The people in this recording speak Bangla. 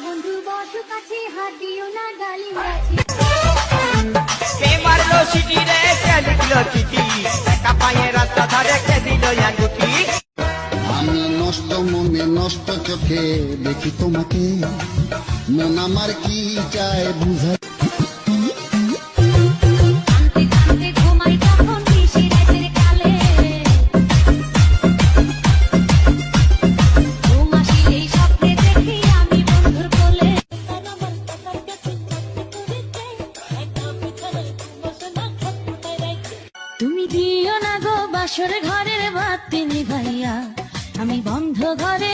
বন্ধু বসু কাছে হাত দিও না গালি কে মারলো সিটি রে, কে লিখলো চিঠি, একা পায়ে রাস্তা ধারে কে দিল আঙ্গুঠি। আমি নষ্ট মনে নষ্ট চোখে দেখি তোমাকে, মন আমার কি চায় বুঝাই। তুমি দিও না গো বাসর ঘরের বাতি নিভাইয়া, আমি বন্ধ ঘরে